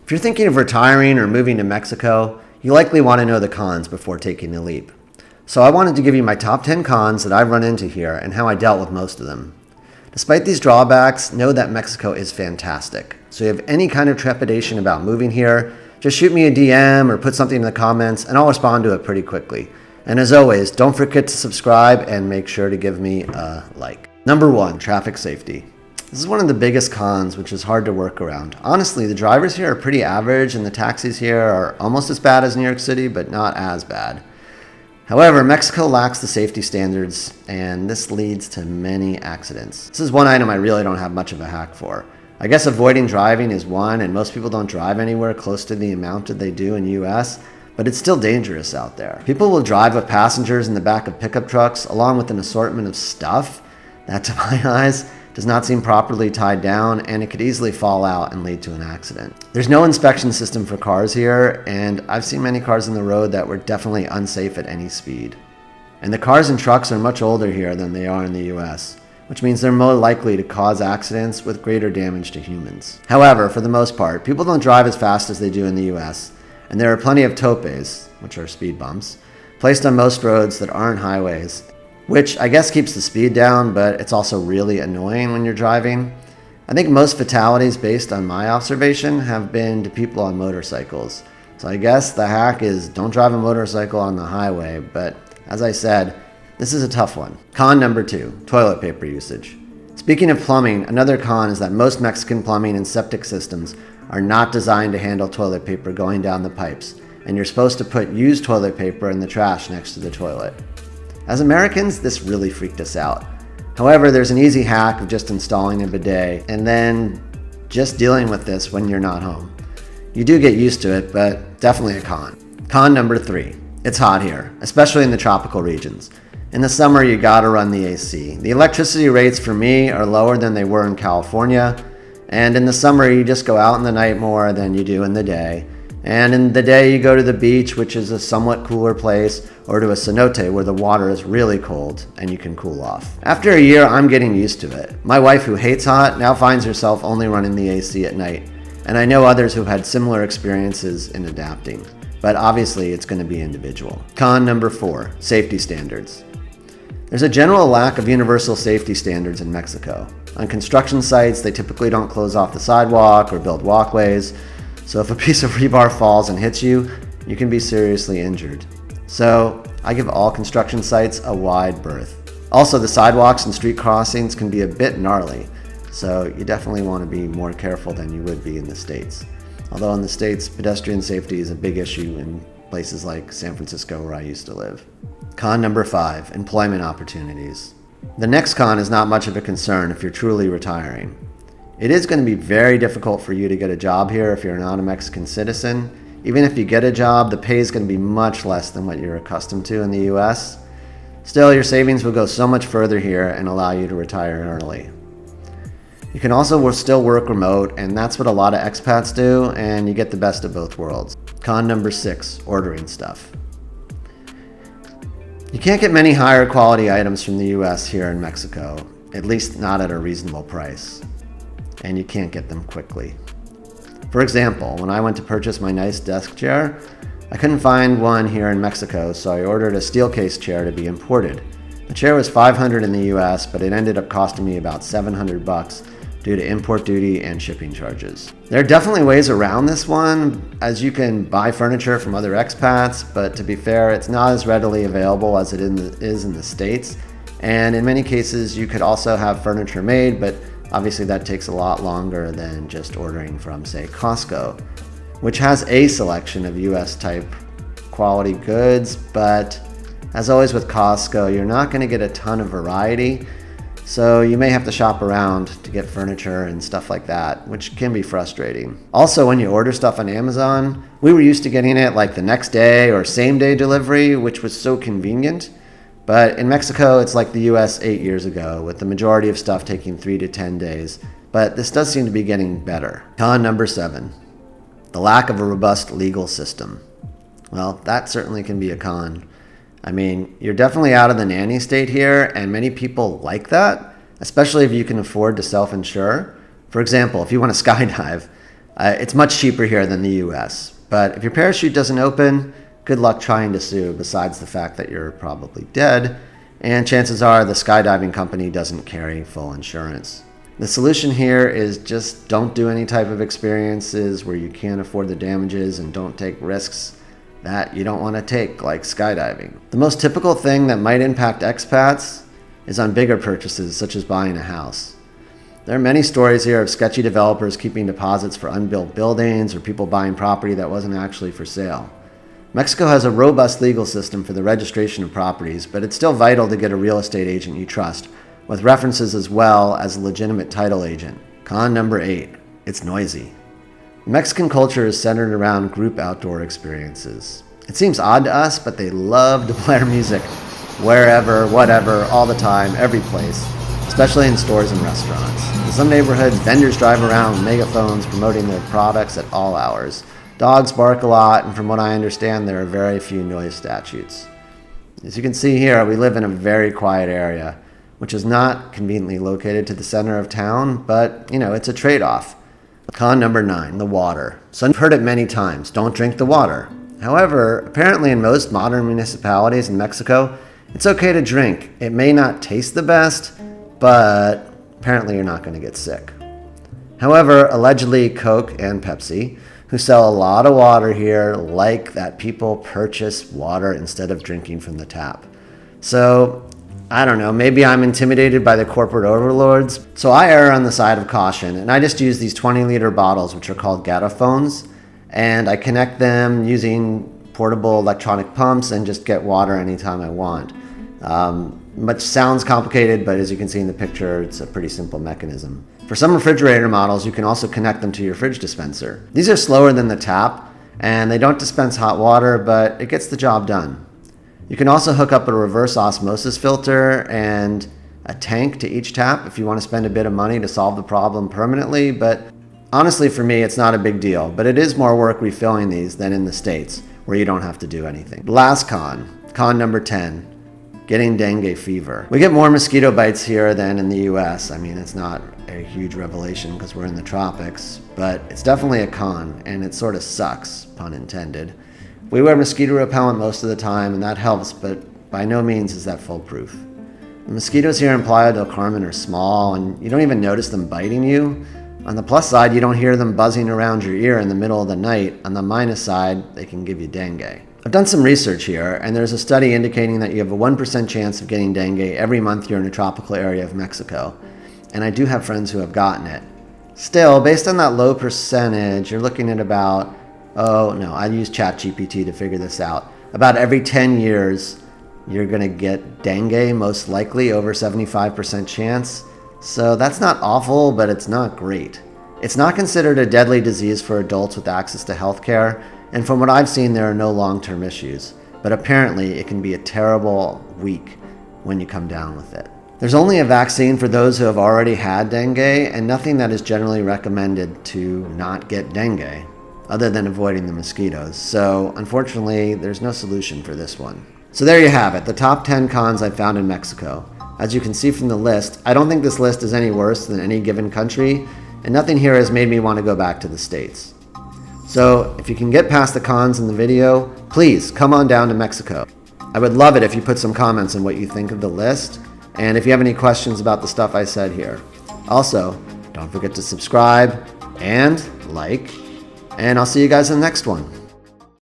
If you're thinking of retiring or moving to Mexico, you likely want to know the cons before taking the leap. So I wanted to give you my top 10 cons that I've run into here and how I dealt with most of them. Despite these drawbacks, know that Mexico is fantastic. So if you have any kind of trepidation about moving here, just shoot me a DM or put something in the comments and I'll respond to it pretty quickly. And as always, don't forget to subscribe and make sure to give me a like. Number 1, traffic safety. This is one of the biggest cons, which is hard to work around. Honestly, the drivers here are pretty average and the taxis here are almost as bad as New York City, but not as bad. However, Mexico lacks the safety standards and this leads to many accidents. This is one item I really don't have much of a hack for. I guess avoiding driving is one, and most people don't drive anywhere close to the amount that they do in the US, but it's still dangerous out there. People will drive with passengers in the back of pickup trucks along with an assortment of stuff that, to my eyes, does not seem properly tied down, and it could easily fall out and lead to an accident. There's no inspection system for cars here, and I've seen many cars on the road that were definitely unsafe at any speed. And the cars and trucks are much older here than they are in the US, which means they're more likely to cause accidents with greater damage to humans. However, for the most part, people don't drive as fast as they do in the US, and there are plenty of topes, which are speed bumps, placed on most roads that aren't highways, which I guess keeps the speed down, but it's also really annoying when you're driving. I think most fatalities, based on my observation, have been to people on motorcycles. So I guess the hack is don't drive a motorcycle on the highway, but as I said, this is a tough one. Con number 2, toilet paper usage. Speaking of plumbing, another con is that most Mexican plumbing and septic systems are not designed to handle toilet paper going down the pipes, and you're supposed to put used toilet paper in the trash next to the toilet. As Americans, this really freaked us out. However, there's an easy hack of just installing a bidet and then just dealing with this when you're not home. You do get used to it, but definitely a con. Con number 3, it's hot here, especially in the tropical regions. In the summer, you gotta run the AC. The electricity rates for me are lower than they were in California, and in the summer, you just go out in the night more than you do in the day. And in the day, you go to the beach, which is a somewhat cooler place, or to a cenote where the water is really cold and you can cool off. After a year, I'm getting used to it. My wife, who hates hot, now finds herself only running the AC at night, and I know others who've had similar experiences in adapting. But obviously, it's going to be individual. Con number 4, safety standards. There's a general lack of universal safety standards in Mexico. On construction sites, they typically don't close off the sidewalk or build walkways, so if a piece of rebar falls and hits you, you can be seriously injured. So I give all construction sites a wide berth. Also, the sidewalks and street crossings can be a bit gnarly, so you definitely want to be more careful than you would be in the States. Although in the States, pedestrian safety is a big issue in places like San Francisco, where I used to live. Con number 5, employment opportunities. The next con is not much of a concern if you're truly retiring. It is going to be very difficult for you to get a job here if you're not a Mexican citizen. Even if you get a job, the pay is going to be much less than what you're accustomed to in the US. Still, your savings will go so much further here and allow you to retire early. You can also still work remote, and that's what a lot of expats do, and you get the best of both worlds. Con number 6, ordering stuff. You can't get many higher quality items from the US here in Mexico, at least not at a reasonable price, and you can't get them quickly. For example, when I went to purchase my nice desk chair, I couldn't find one here in Mexico, so I ordered a steel case chair to be imported. The chair was $500 in the US, but it ended up costing me about $700 due to import duty and shipping charges. There are definitely ways around this one, as you can buy furniture from other expats, but to be fair, it's not as readily available as it is in the States. And in many cases, you could also have furniture made, but obviously that takes a lot longer than just ordering from, say, Costco, which has a selection of US type quality goods, but as always with Costco, you're not going to get a ton of variety. So you may have to shop around to get furniture and stuff like that, which can be frustrating. Also, when you order stuff on Amazon, we were used to getting it like the next day or same day delivery, which was so convenient. But in Mexico, it's like the US 8 years ago, with the majority of stuff taking 3 to 10 days. But this does seem to be getting better. Con number 7, the lack of a robust legal system. Well, that certainly can be a con. I mean, you're definitely out of the nanny state here, and many people like that, especially if you can afford to self-insure. For example, if you want to skydive, It's much cheaper here than the US. But if your parachute doesn't open, good luck trying to sue, besides the fact that you're probably dead, and chances are the skydiving company doesn't carry full insurance. The solution here is just don't do any type of experiences where you can't afford the damages, and don't take risks that you don't want to take, like skydiving. The most typical thing that might impact expats is on bigger purchases, such as buying a house. There are many stories here of sketchy developers keeping deposits for unbuilt buildings, or people buying property that wasn't actually for sale. Mexico has a robust legal system for the registration of properties, but it's still vital to get a real estate agent you trust, with references as well as a legitimate title agent. Con number 8, it's noisy. Mexican culture is centered around group outdoor experiences. It seems odd to us, but they love to blare music wherever, whatever, all the time, every place, especially in stores and restaurants. In some neighborhoods, vendors drive around with megaphones promoting their products at all hours. Dogs bark a lot, and from what I understand, there are very few noise statutes. As you can see here, we live in a very quiet area, which is not conveniently located to the center of town, but, it's a trade-off. Con number 9, the water. So you've heard it many times, don't drink the water. However, apparently in most modern municipalities in Mexico, it's okay to drink. It may not taste the best, but apparently you're not going to get sick. However, allegedly Coke and Pepsi, who sell a lot of water here, like that people purchase water instead of drinking from the tap. So, I don't know, maybe I'm intimidated by the corporate overlords. So I err on the side of caution, and I just use these 20-liter bottles, which are called garrafones, and I connect them using portable electronic pumps and just get water anytime I want. Much sounds complicated, but as you can see in the picture, it's a pretty simple mechanism. For some refrigerator models, you can also connect them to your fridge dispenser. These are slower than the tap, and they don't dispense hot water, but it gets the job done. You can also hook up a reverse osmosis filter and a tank to each tap if you want to spend a bit of money to solve the problem permanently, but honestly for me it's not a big deal, but it is more work refilling these than in the States, where you don't have to do anything. Last con number 10, getting dengue fever. We get more mosquito bites here than in the US. I mean, it's not a huge revelation because we're in the tropics, but it's definitely a con, and it sort of sucks, pun intended. We wear mosquito repellent most of the time, and that helps, but by no means is that foolproof. The mosquitoes here in Playa del Carmen are small, and you don't even notice them biting you. On the plus side, you don't hear them buzzing around your ear in the middle of the night. On the minus side, they can give you dengue. I've done some research here, and there's a study indicating that you have a 1% chance of getting dengue every month you're in a tropical area of Mexico, and I do have friends who have gotten it. Still, based on that low percentage, you're looking at about, I use ChatGPT to figure this out. About every 10 years, you're going to get dengue, most likely, over 75% chance. So that's not awful, but it's not great. It's not considered a deadly disease for adults with access to healthcare, and from what I've seen, there are no long-term issues. But apparently, it can be a terrible week when you come down with it. There's only a vaccine for those who have already had dengue, and nothing that is generally recommended to not get dengue, other than avoiding the mosquitoes. So, unfortunately, there's no solution for this one. So there you have it, the top 10 cons I found in Mexico. As you can see from the list, I don't think this list is any worse than any given country, and nothing here has made me want to go back to the States. So, if you can get past the cons in the video, please come on down to Mexico. I would love it if you put some comments on what you think of the list, and if you have any questions about the stuff I said here. Also, don't forget to subscribe and like, and I'll see you guys in the next one.